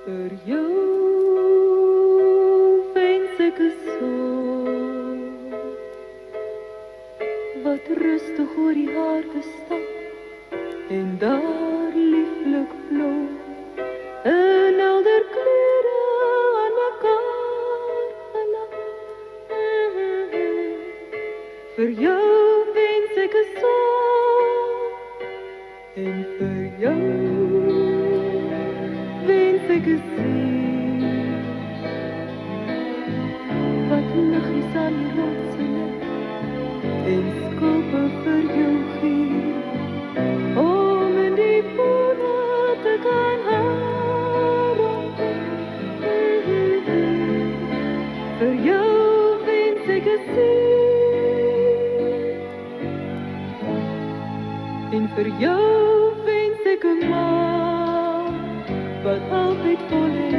Vir jou wens ek 'n son wat rustig oor die aarde stap en daar lieflik blou in helder kleure aan mekaar gelak. Vir jou wens ek 'n son en vir jou wens ek 'n see wat liggies aan die rotse lê en skulpe vir jou gee om in die poele te kan herontdek. Vir jou wens ek 'n see en vir jou wens ek 'n maan wat altyd vol en